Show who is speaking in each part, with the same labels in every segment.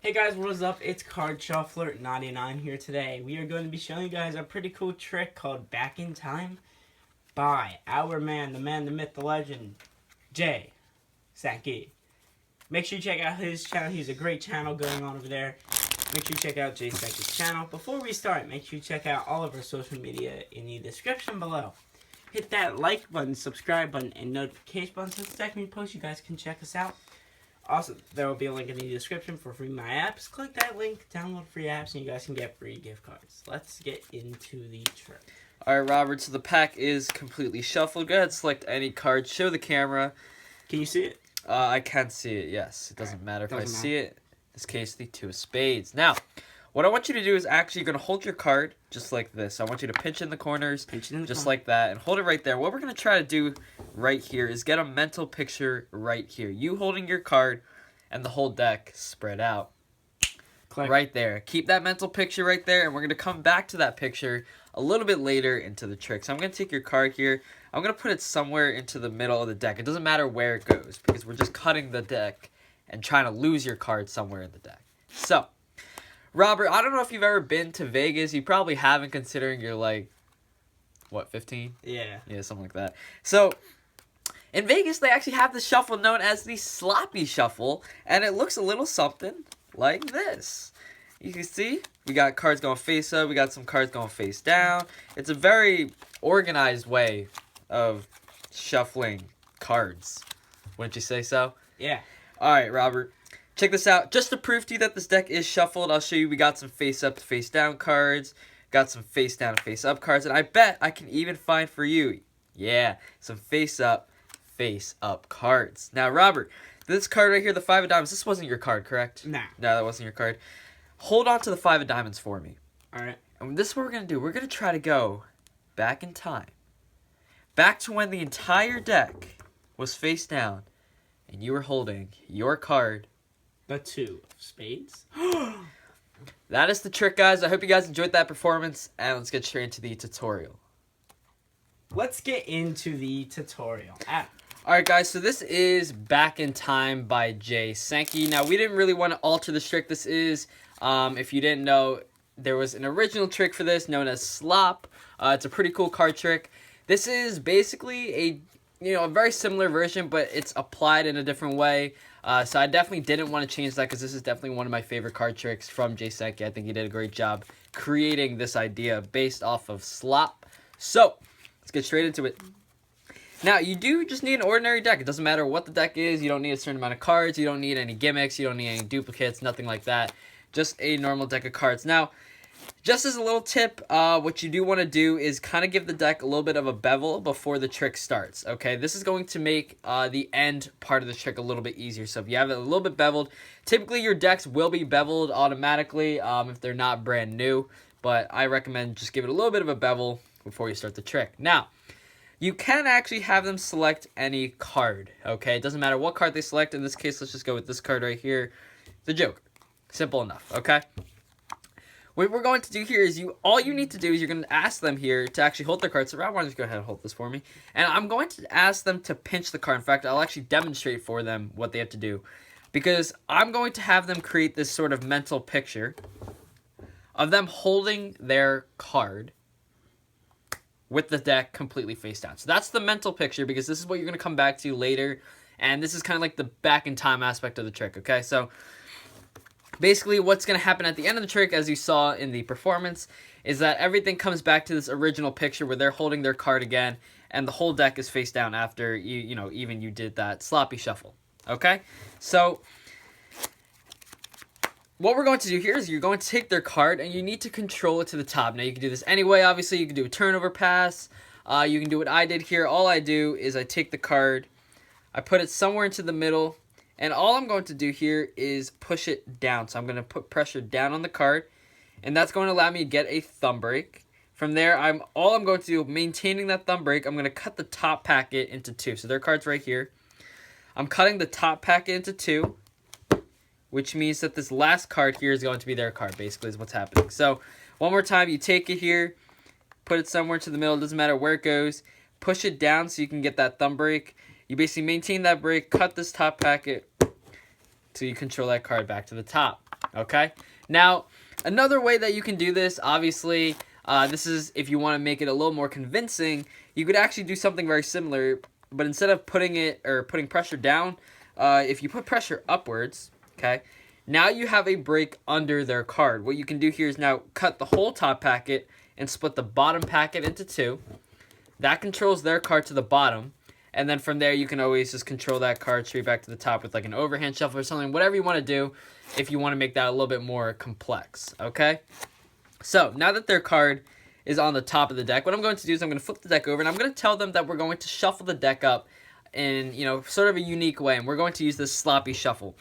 Speaker 1: Hey guys, what is up? It's Card Shuffler 99 here today. We are going to be showing you guys a pretty cool trick called Back in Time by our man, the myth, the legend, Jay Sankey. Make sure you check out his channel. He's a great channel going on over there. Make sure you check out Jay Sankey's channel. Before we start, make sure you check out all of our social media in the description below. Hit that like button, subscribe button, and notification button so the second we post, you guys can check us out. Also, there will be a link in the description for free My Apps. Click that link, download free apps, and you guys can get free gift cards. Let's get into the trick.
Speaker 2: Alright, Robert, so the pack is completely shuffled. Go ahead, select any card, show the camera.
Speaker 1: Can you see it?
Speaker 2: I can see it, yes. It doesn't matter if I
Speaker 1: doesn't
Speaker 2: see it. In this case, the two of spades. Now, what I want you to do is actually you're going to hold your card just like this. I want you to pinch in the corners, like that, and hold it right there. What we're going to try to do right here is get a mental picture right here. You holding your card and the whole deck spread out.
Speaker 1: Click.
Speaker 2: Right there. Keep that mental picture right there, and we're going to come back to that picture a little bit later into the trick. So I'm going to take your card here. I'm going to put it somewhere into the middle of the deck. It doesn't matter where it goes because we're just cutting the deck and trying to lose your card somewhere in the deck. So, Robert, I don't know if you've ever been to Vegas. You probably haven't, considering you're like, what, 15?
Speaker 1: Yeah.
Speaker 2: Yeah, something like that. So, in Vegas, they actually have this shuffle known as the sloppy shuffle, and it looks a little something like this. You can see we got cards going face up, we got some cards going face down. It's a very organized way of shuffling cards. Wouldn't you say so?
Speaker 1: Yeah.
Speaker 2: All right, Robert. Check this out. Just to prove to you that this deck is shuffled, I'll show you we got some face up to face down cards, got some face down to face up cards, and I bet I can even find for you, yeah, some face up cards. Now, Robert, this card right here, the 5 of diamonds, this wasn't your card, correct?
Speaker 1: Nah.
Speaker 2: No, that wasn't your card. Hold on to the 5 of diamonds for me.
Speaker 1: All right.
Speaker 2: And this is what we're going to do. We're going to try to go back in time. Back to when the entire deck was face down and you were holding your card.
Speaker 1: The 2 of spades.
Speaker 2: That is the trick, guys. I hope you guys enjoyed that performance, and let's get straight into the tutorial.
Speaker 1: Let's get into the tutorial.
Speaker 2: Alright, guys, so this is Back in Time by Jay Sankey. Now, we didn't really want to alter this trick. This is, if you didn't know, there was an original trick for this known as Slop. It's a pretty cool card trick. This is basically a very similar version, but it's applied in a different way. So I definitely didn't want to change that because this is definitely one of my favorite card tricks from Jay Sankey. I think he did a great job creating this idea based off of Slop. So, let's get straight into it. Now, you do just need an ordinary deck. It doesn't matter what the deck is. You don't need a certain amount of cards. You don't need any gimmicks. You don't need any duplicates, nothing like that. Just a normal deck of cards. Now, just as a little tip, what you do want to do is kind of give the deck a little bit of a bevel before the trick starts, okay? This is going to make the end part of the trick a little bit easier. So if you have it a little bit beveled, typically your decks will be beveled automatically if they're not brand new. But I recommend just give it a little bit of a bevel before you start the trick. Now, you can actually have them select any card, okay? It doesn't matter what card they select. In this case, let's just go with this card right here, the Joker. Simple enough, okay? What we're going to do here is all you need to do is you're going to ask them here to actually hold their card. So Rob, why don't you go ahead and hold this for me? And I'm going to ask them to pinch the card. In fact, I'll actually demonstrate for them what they have to do. Because I'm going to have them create this sort of mental picture of them holding their card with the deck completely face down. So that's the mental picture because this is what you're going to come back to later. And this is kind of like the back in time aspect of the trick, okay? So basically what's going to happen at the end of the trick, as you saw in the performance, is that everything comes back to this original picture where they're holding their card again and the whole deck is face down after you did that sloppy shuffle, okay? So what we're going to do here is you're going to take their card and you need to control it to the top. Now, you can do this anyway. Obviously, you can do a turnover pass. You can do what I did here. All I do is I take the card, I put it somewhere into the middle, and all I'm going to do here is push it down. So I'm going to put pressure down on the card, and that's going to allow me to get a thumb break. From there, all I'm going to do, maintaining that thumb break, I'm going to cut the top packet into 2. So their card's right here. I'm cutting the top packet into 2. Which means that this last card here is going to be their card, basically, is what's happening. So, one more time, you take it here, put it somewhere to the middle, it doesn't matter where it goes, push it down so you can get that thumb break. You basically maintain that break, cut this top packet, so you control that card back to the top. Okay? Now, another way that you can do this, obviously, this is if you want to make it a little more convincing, you could actually do something very similar, but instead of putting pressure down, if you put pressure upwards, okay, now you have a break under their card. What you can do here is now cut the whole top packet and split the bottom packet into two. That controls their card to the bottom. And then from there, you can always just control that card straight back to the top with like an overhand shuffle or something. Whatever you want to do if you want to make that a little bit more complex, okay? So, now that their card is on the top of the deck, what I'm going to do is I'm going to flip the deck over, and I'm going to tell them that we're going to shuffle the deck up in, sort of a unique way, and we're going to use this sloppy shuffle.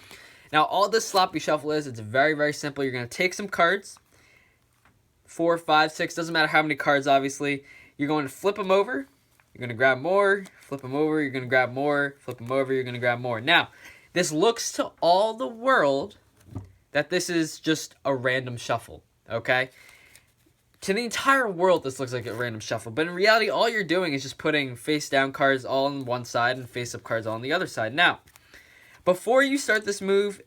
Speaker 2: Now, all this sloppy shuffle is, it's very, very simple. You're going to take some cards, 4, 5, 6, doesn't matter how many cards, obviously. You're going to flip them over. You're going to grab more, flip them over, you're going to grab more, flip them over, you're going to grab more. Now, this looks to all the world that this is just a random shuffle, okay? To the entire world, this looks like a random shuffle. But in reality, all you're doing is just putting face-down cards all on one side and face-up cards all on the other side. Now, before you start this move,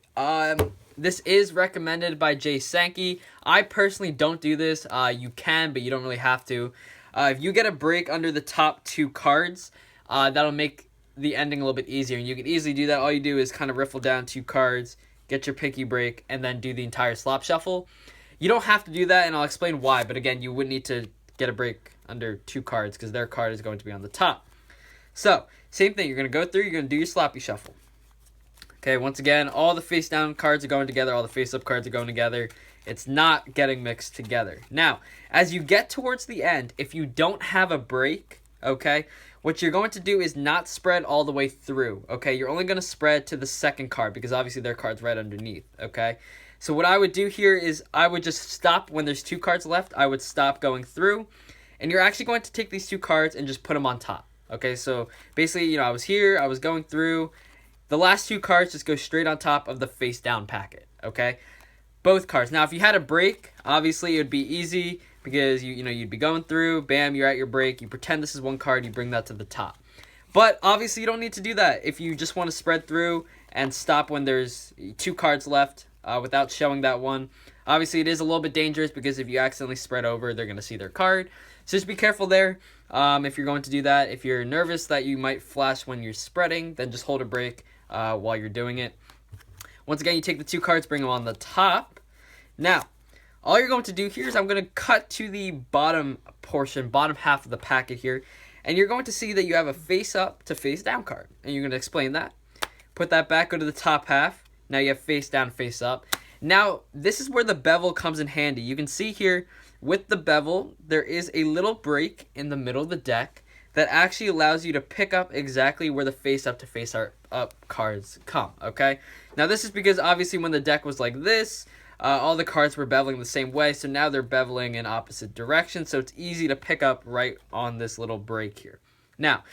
Speaker 2: this is recommended by Jay Sankey. I personally don't do this. You can, but you don't really have to. If you get a break under the top two cards, that'll make the ending a little bit easier. And you can easily do that. All you do is kind of riffle down two cards, get your picky break, and then do the entire slop shuffle. You don't have to do that, and I'll explain why. But again, you would need to get a break under two cards because their card is going to be on the top. So, same thing. You're going to go through. You're going to do your sloppy shuffle. Okay, once again, all the face-down cards are going together. All the face-up cards are going together. It's not getting mixed together. Now, as you get towards the end, if you don't have a break, okay, what you're going to do is not spread all the way through, okay? You're only going to spread to the second card because obviously their card's right underneath, okay? So what I would do here is I would just stop when there's two cards left. I would stop going through, and you're actually going to take these two cards and just put them on top, okay? So basically, I was here, I was going through. The last two cards just go straight on top of the face-down packet, okay? Both cards. Now, if you had a break, obviously it would be easy because you'd be going through, bam, you're at your break. You pretend this is one card, you bring that to the top. But obviously you don't need to do that. If you just want to spread through and stop when there's two cards left without showing that one, obviously it is a little bit dangerous because if you accidentally spread over, they're going to see their card. So just be careful there if you're going to do that. If you're nervous that you might flash when you're spreading, then just hold a break while you're doing it. Once again, you take the two cards, bring them on the top. Now, all you're going to do here is I'm going to cut to the bottom portion, bottom half of the packet here, and you're going to see that you have a face-up to face-down card. And you're going to explain that. Put that back, go to the top half. Now you have face-down, face-up. Now, this is where the bevel comes in handy. You can see here, with the bevel, there is a little break in the middle of the deck that actually allows you to pick up exactly where the face-up to face-up cards come, okay? Now, this is because, obviously, when the deck was like this, all the cards were beveling the same way, so now they're beveling in opposite directions, so it's easy to pick up right on this little break here. Now,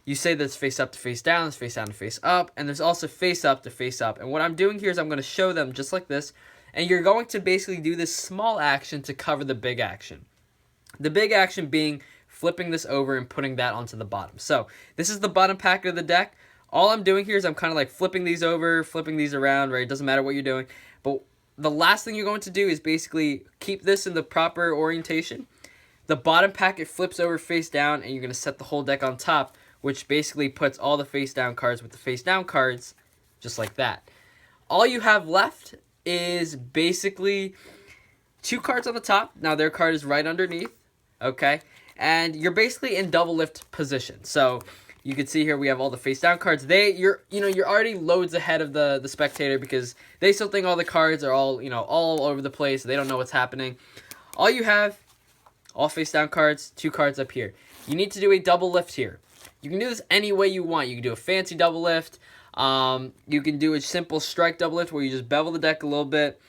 Speaker 2: you say that's face-up to face-down, it's face-down to face-up, and there's also face-up to face-up. And what I'm doing here is I'm going to show them just like this, and you're going to basically do this small action to cover the big action. The big action being flipping this over and putting that onto the bottom. So this is the bottom packet of the deck. All I'm doing here is I'm kind of like flipping these over, flipping these around, right? It doesn't matter what you're doing. But the last thing you're going to do is basically keep this in the proper orientation. The bottom packet flips over face down, and you're going to set the whole deck on top, which basically puts all the face down cards with the face down cards just like that. All you have left is basically two cards on the top. Now their card is right underneath, okay? And you're basically in double lift position. So you can see here we have all the face down cards. You're already loads ahead of the spectator because they still think all the cards are all over the place. They don't know what's happening. All you have, all face down cards, two cards up here. You need to do a double lift here. You can do this any way you want. You can do a fancy double lift. You can do a simple strike double lift where you just bevel the deck a little bit,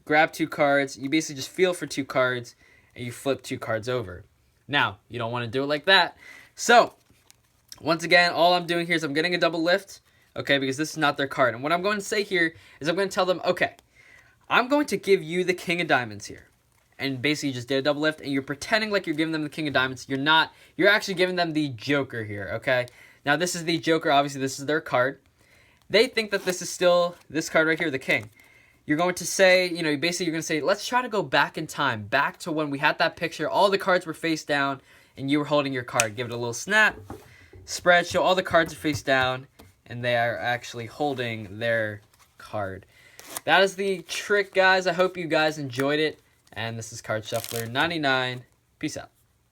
Speaker 2: grab two cards. You basically just feel for two cards, and you flip two cards over. Now, you don't want to do it like that. So, once again, all I'm doing here is I'm getting a double lift, okay, because this is not their card. And what I'm going to say here is I'm going to tell them, okay, I'm going to give you the king of diamonds here. And basically you just did a double lift, and you're pretending like you're giving them the king of diamonds. You're not. You're actually giving them the joker here, okay? Now, this is the joker. Obviously, this is their card. They think that this is still this card right here, the king. you're going to say, you know, basically you're going to say, let's try to go back in time, back to when we had that picture, all the cards were face down, and you were holding your card. Give it a little snap, spread, show all the cards are face down, and they are actually holding their card. That is the trick, guys. I hope you guys enjoyed it. And this is Card Shuffler 99. Peace out.